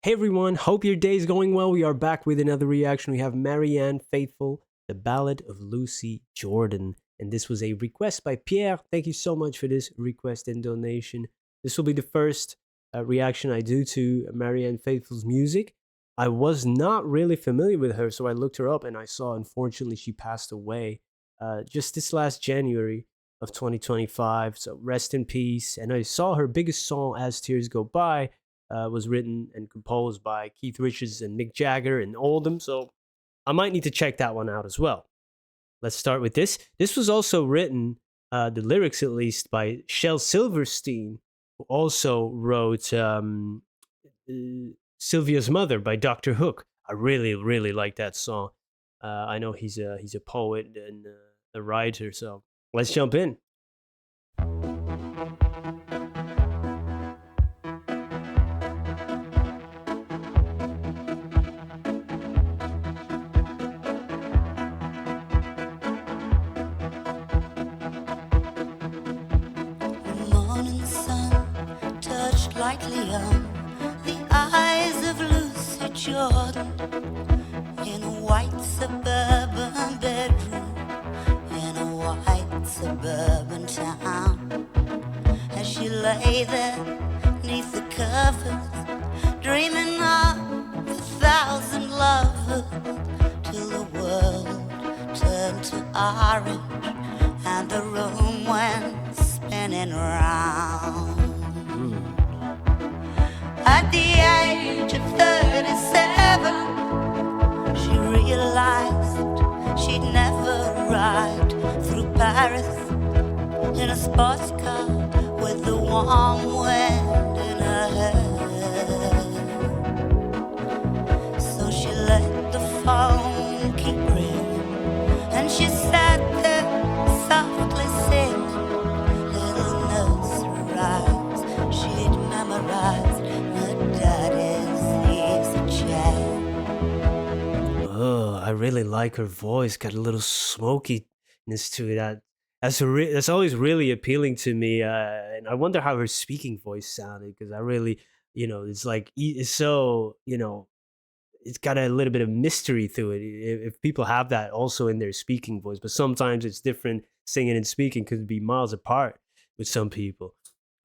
Hey everyone, hope your day is going well. We are back with another reaction. We have Marianne, Faithfull, the Ballad of Lucy Jordan. And this was a request by Pierre. Thank you so much for this request and donation. This will be the first reaction I do to Marianne Faithfull's music. I was not really familiar with her, so I looked her up and I saw, unfortunately, she passed away just this last January of 2025. So rest in peace. And I saw her biggest song, As Tears Go By, was written and composed by Keith Richards and Mick Jagger and Oldham. So I might need to check that one out as well. Let's start with this. This was also written, the lyrics at least, by Shel Silverstein, who also wrote Sylvia's Mother by Dr. Hook. I really, really like that song. I know he's a poet and a writer, so let's jump in. Lightly on the eyes of Lucy Jordan in a white suburban bedroom in a white suburban town. As she lay there neath the covers, dreaming of 1,000 lovers, till the world turned to orange and the room went spinning round. At the age of 37, she realized she'd never ride through Paris in a sports car with the warm wind in her hair. So she let the phone keep ringing, and she sat there softly singing little nursery rhymes she'd memorized. Oh, I really like her voice. Got a little smokiness to it. That's always really appealing to me. And I wonder how her speaking voice sounded, because I really, it's like it's so, it's got a little bit of mystery to it. If people have that also in their speaking voice, but sometimes it's different. Singing and speaking could be miles apart with some people.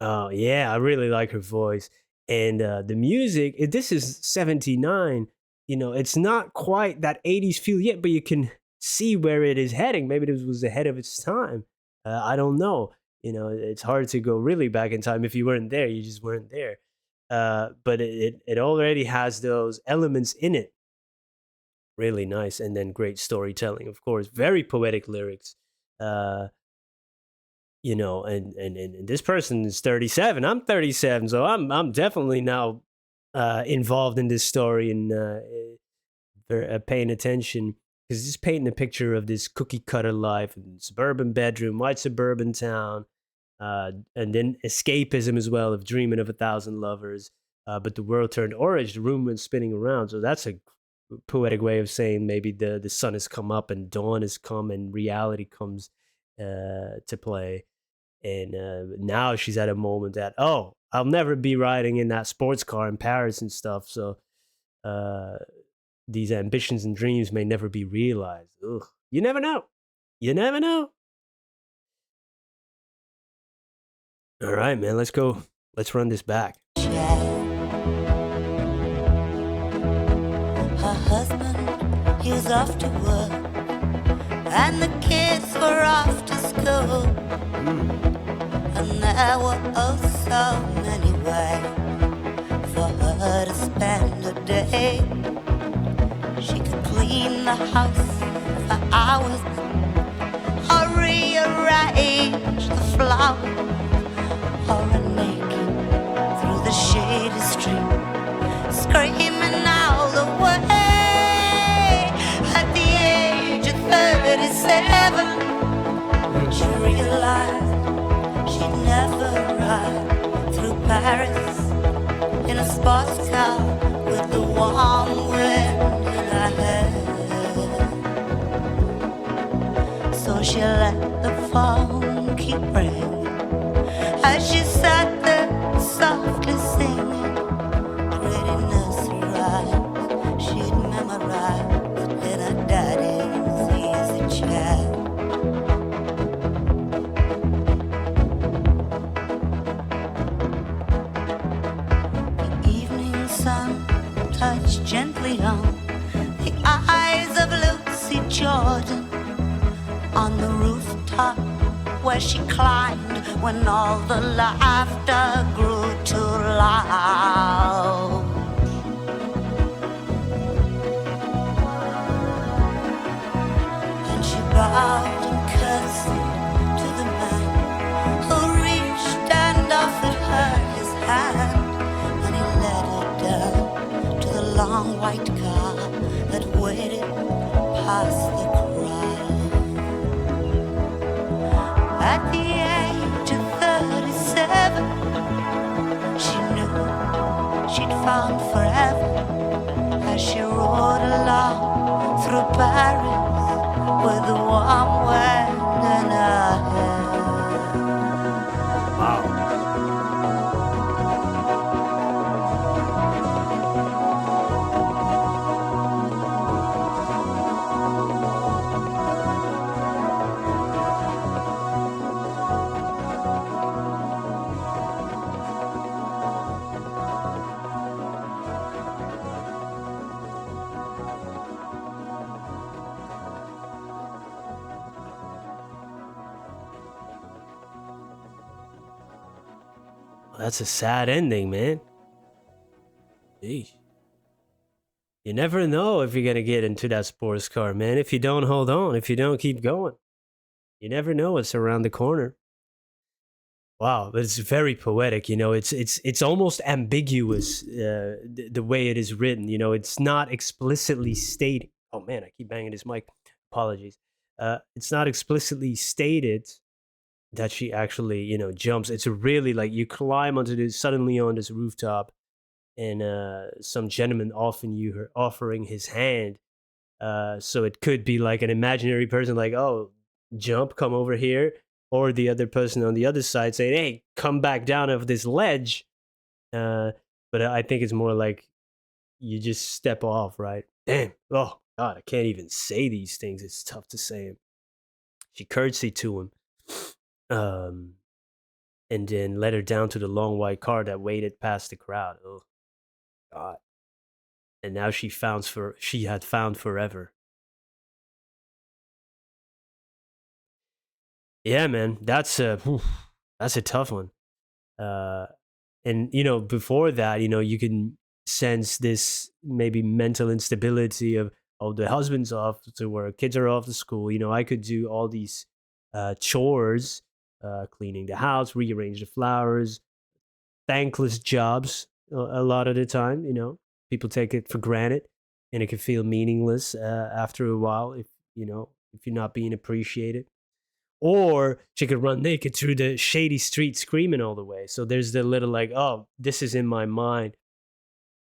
Yeah, I really like her voice. And the music, this is 79. It's not quite that 80s feel yet, but you can see where it is heading. Maybe this was ahead of its time. I don't know. It's hard to go really back in time. If you weren't there, you just weren't there. But it already has those elements in it. Really nice. And then great storytelling, of course. Very poetic lyrics. And this person is 37. I'm 37, so I'm definitely now involved in this story and paying attention, because it's painting a picture of this cookie cutter life in suburban bedroom, white suburban town, and then escapism as well of dreaming of 1,000 lovers. But the world turned orange, the room went spinning around. So that's a poetic way of saying maybe the sun has come up and dawn has come and reality comes to play. And now she's at a moment that, I'll never be riding in that sports car in Paris and stuff. So these ambitions and dreams may never be realized. Ugh. You never know. You never know. All right, man, let's go. Let's run this back. Her husband, he was off to work, and the kids were off to school. And there were oh so many ways for her to spend a day. She could clean the house for hours, or rearrange the flowers, or run naked through the shady street, screaming all the way. At the age of 37, she realized she'd never ride through Paris in a sports car with the warm wind in her hair. So she let the phone keep ringing as she sat there softly singing pretty nursery sun touched gently on the eyes of Lucy Jordan on the rooftop where she climbed when all the laughter grew too loud. And she bowed and curtsied to the man who reached and offered her his hand, and he led her down to the long white car that waited past the crowd. At the age of 37, she knew she'd found forever as she rode along through Paris with the warm wind in her hair. Wow. That's a sad ending, man. Jeez. You never know if you're gonna get into that sports car, man. If you don't hold on, if you don't keep going, you never know what's around the corner. Wow, but it's very poetic. You know, it's almost ambiguous the way it is written. You know, it's not explicitly stated. Oh man, I keep banging this mic. Apologies. It's not explicitly stated that she actually, you know, jumps. It's really like you climb onto this suddenly on this rooftop, and some gentleman offering his hand. So it could be like an imaginary person, like, oh, jump, come over here, or the other person on the other side saying, hey, come back down off this ledge. Uh, but I think it's more like you just step off, right? Damn. Oh God, I can't even say these things. It's tough to say 'em. She curtsied to him. Um, and then led her down to the long white car that waited past the crowd. Oh God! And now she had found forever. Yeah, man, that's a tough one. Uh, and you know, before that, you know, you can sense this maybe mental instability of, oh, the husband's off to work, kids are off to school. You know, I could do all these chores, cleaning the house, rearrange the flowers, thankless jobs a lot of the time. You know, people take it for granted, and it can feel meaningless after a while if you know if you're not being appreciated. Or she could run naked through the shady street screaming all the way. So there's the little like, oh, this is in my mind.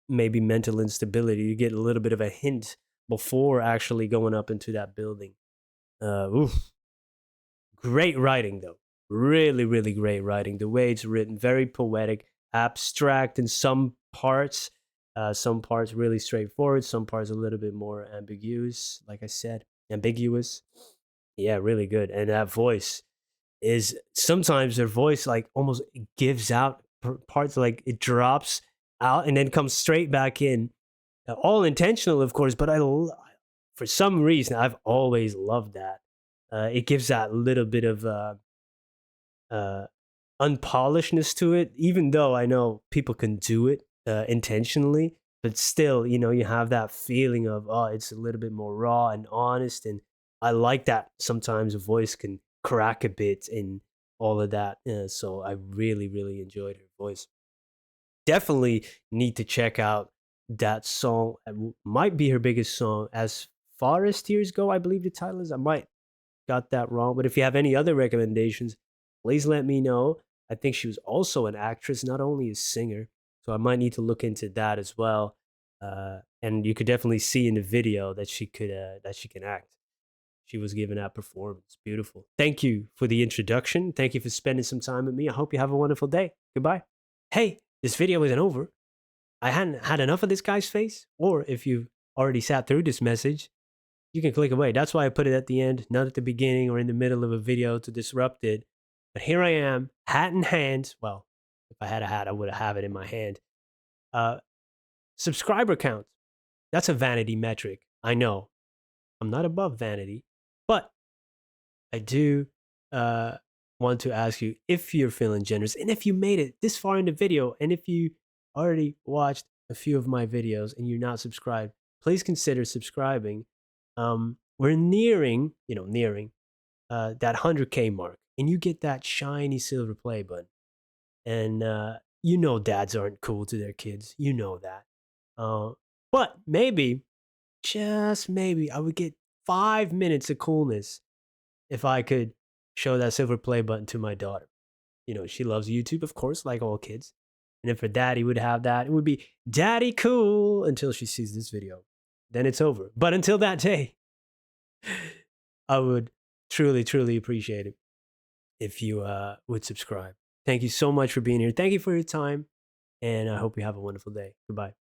Maybe mental instability. You get a little bit of a hint before actually going up into that building. Oof. Great writing, though. Really, really great writing. The way it's written, very poetic, abstract in some parts really straightforward, some parts a little bit more ambiguous. Like I said, ambiguous. Yeah, really good. And that voice is sometimes their voice like almost gives out parts, like it drops out and then comes straight back in. All intentional, of course, but for some reason I've always loved that. It gives that little bit of uh, unpolishedness to it, even though I know people can do it intentionally, but still, you know, you have that feeling of, oh, it's a little bit more raw and honest. And I like that sometimes a voice can crack a bit and all of that. So I really, really enjoyed her voice. Definitely need to check out that song. Might be her biggest song as far as tears go, I believe the title is. I might got that wrong. But if you have any other recommendations, please let me know. I think she was also an actress, not only a singer. So I might need to look into that as well. And you could definitely see in the video that she can act. She was giving that performance. Beautiful. Thank you for the introduction. Thank you for spending some time with me. I hope you have a wonderful day. Goodbye. Hey, this video isn't over. I hadn't had enough of this guy's face. Or if you've already sat through this message, you can click away. That's why I put it at the end, not at the beginning or in the middle of a video to disrupt it. But here I am, hat in hand. Well, if I had a hat, I would have it in my hand. Uh, Subscriber count. That's a vanity metric. I know. I'm not above vanity, but I do uh, want to ask you if you're feeling generous and if you made it this far in the video and if you already watched a few of my videos and you're not subscribed, please consider subscribing. We're nearing, that 100K mark, and you get that shiny silver play button. And dads aren't cool to their kids. You know that. Uh, but maybe, just maybe, I would get 5 minutes of coolness if I could show that silver play button to my daughter. She loves YouTube, of course, like all kids. And if her daddy would have that, it would be daddy cool until she sees this video. Then it's over. But until that day, I would truly, truly appreciate it if you would subscribe. Thank you so much for being here. Thank you for your time. And I hope you have a wonderful day. Goodbye.